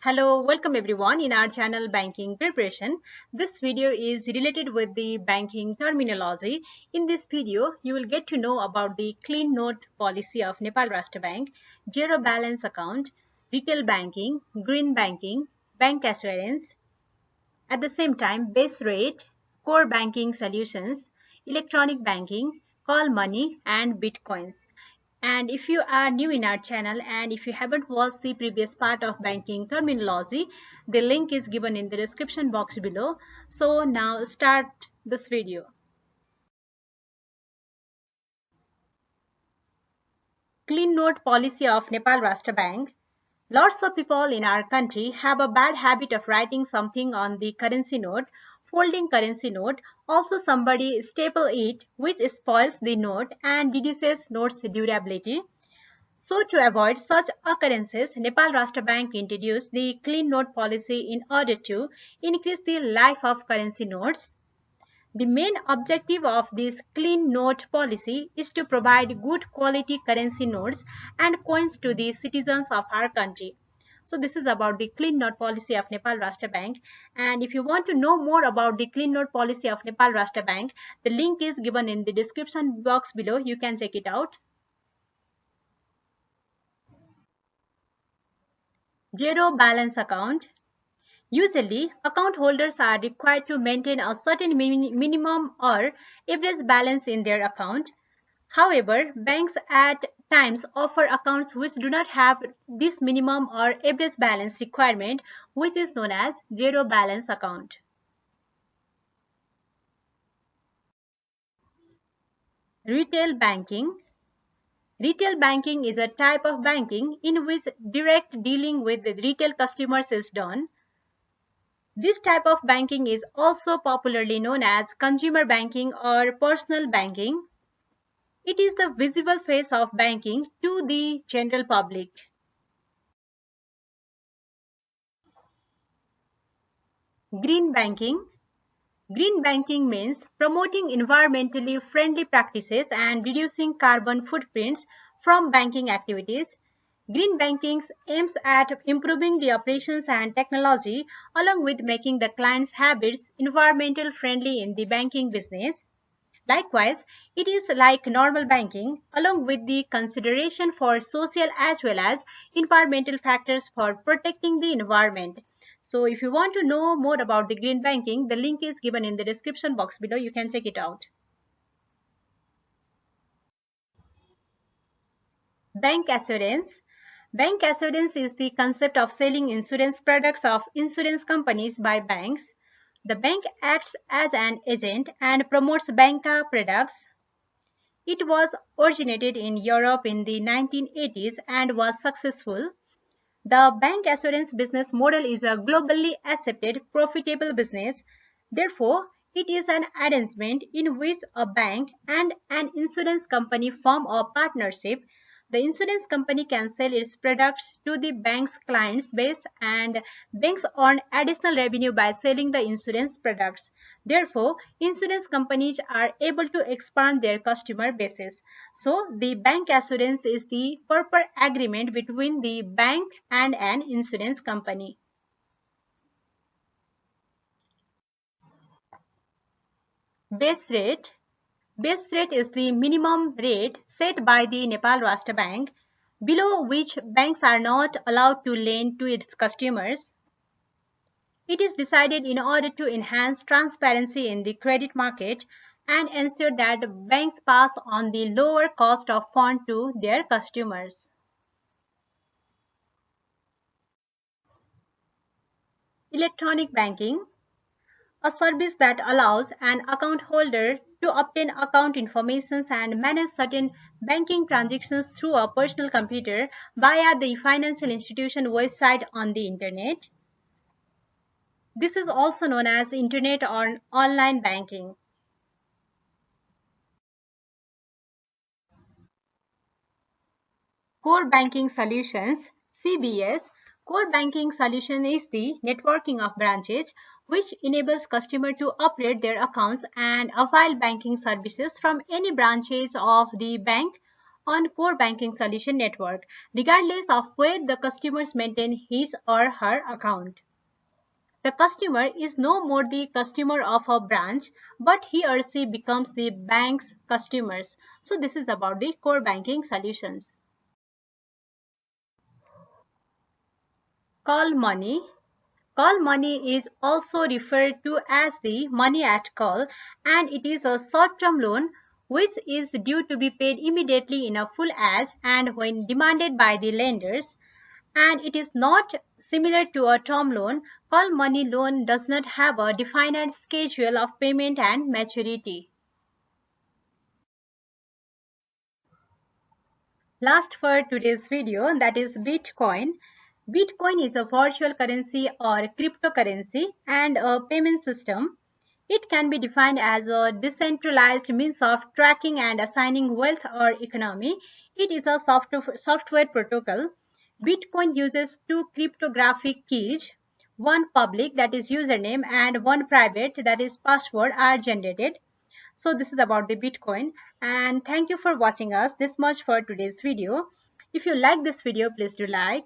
Hello, welcome everyone in our channel Banking Preparation. This video is related with the banking terminology. In this video, you will get to know about the clean note policy of Nepal Rashtra Bank, zero balance account, retail banking, green banking, bank assurance, at the same time base rate, core banking solutions, electronic banking, call money and bitcoins. And if you are new in our channel and if you haven't watched the previous part of banking terminology, the link is given in the description box below. So now start this video. Clean note policy of Nepal Rashtra Bank. Lots of people in our country have a bad habit of writing something on the currency note, folding currency note. Also somebody staple it, which spoils the note and reduces note's durability. So to avoid such occurrences, Nepal Rashtra Bank introduced the clean note policy in order to increase the life of currency notes. The main objective of this clean note policy is to provide good quality currency notes and coins to the citizens of our country. So this is about the clean note policy of Nepal Rashtra Bank. And if you want to know more about the clean note policy of Nepal Rashtra Bank, the link is given in the description box below. You can check it out. Zero balance account. Usually, account holders are required to maintain a certain minimum or average balance in their account. However, banks at times offer accounts which do not have this minimum or average balance requirement, which is known as zero balance account. Retail banking. Retail banking is a type of banking in which direct dealing with the retail customers is done. This type of banking is also popularly known as consumer banking or personal banking. It is the visible face of banking to the general public. Green banking. Green banking means promoting environmentally friendly practices and reducing carbon footprints from banking activities. Green banking aims at improving the operations and technology along with making the client's habits environmental friendly in the banking business. Likewise, it is like normal banking along with the consideration for social as well as environmental factors for protecting the environment. So if you want to know more about the green banking, the link is given in the description box below. You can check it out. Bank assurance. Bank assurance is the concept of selling insurance products of insurance companies by banks. The bank acts as an agent and promotes banca products. It was originated in Europe in the 1980s and was successful. The bank assurance business model is a globally accepted, profitable business. Therefore, it is an arrangement in which a bank and an insurance company form a partnership. The insurance company can sell its products to the bank's client base and banks earn additional revenue by selling the insurance products. Therefore, insurance companies are able to expand their customer bases. So, the bank assurance is the proper agreement between the bank and an insurance company. Base rate. Base rate is the minimum rate set by the Nepal Rashtra Bank, below which banks are not allowed to lend to its customers. It is decided in order to enhance transparency in the credit market and ensure that banks pass on the lower cost of fund to their customers. Electronic banking, a service that allows an account holder to obtain account information and manage certain banking transactions through a personal computer via the financial institution website on the internet. This is also known as internet or online banking. Core Banking Solutions, CBS. Core Banking Solution is the networking of branches which enables customers to operate their accounts and avail banking services from any branches of the bank on core banking solution network, regardless of where the customers maintain his or her account. The customer is no more the customer of a branch, but he or she becomes the bank's customers. So this is about the core banking solutions. Call money. Call money is also referred to as the money at call, and it is a short-term loan which is due to be paid immediately in a full as and when demanded by the lenders. And it is not similar to a term loan. Call money loan does not have a defined schedule of payment and maturity. Last for today's video, that is Bitcoin. Bitcoin is a virtual currency or cryptocurrency and a payment system. It can be defined as a decentralized means of tracking and assigning wealth or economy. It is a software protocol. Bitcoin uses two cryptographic keys, one public, that is username, and one private, that is password, are generated. So this is about the Bitcoin, and thank you for watching us this much for today's video. If you like this video, please do like,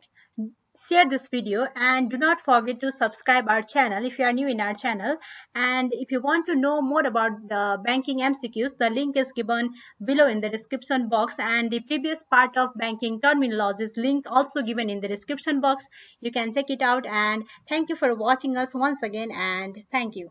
share this video, and do not forget to subscribe our channel if you are new in our channel. And if you want to know more about the banking MCQs, the link is given below in the description box, and the previous part of banking terminologies link also given in the description box. You can check it out, and thank you for watching us once again, and thank you.